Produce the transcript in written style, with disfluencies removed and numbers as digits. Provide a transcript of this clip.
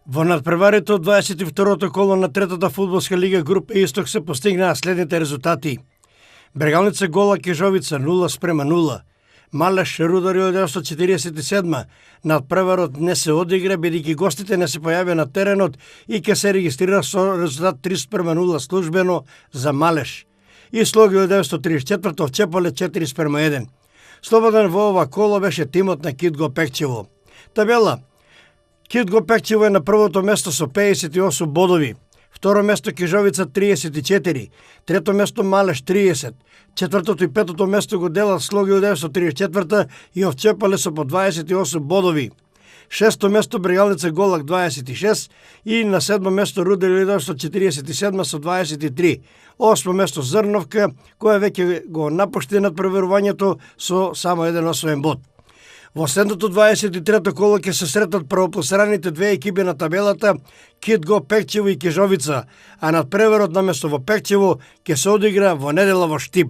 Во надпреварите од 22-то коло на третата фудбалска лига Груп Исток се постигнаа следните резултати. Брегалница Гола Кежовица 0:0. Малеш Рудари 1947. Надпреварот не се одигра бидејќи гостите не се појавија на теренот и ќе се регистрира со резултат 3:0 службено за Малеш. И Слоги 1934 Чепале 4:1. Слободен во ова коло беше тимот на Кит Гопекчево. Табела: Кит Гопекчево е на првото место со 58 бодови. Второ место Кежовица 34, трето место Малеш 30, четвртото и петото место го делат Слоги 1934 и Овчепале со по 28 бодови. Шесто место Брегалница Голак 26 и на седмо место Рудари 1947 со 23. Осмо место Зрновка, која веќе го напушти надпреварувањето со само еден освоен бод. Во следното 23-то коло ќе се сретат првопосраните две екипи на табелата Кит Гопекчево и Кежовица, а надпреварот наместо во Пекчево ќе се одигра во недела во Штип.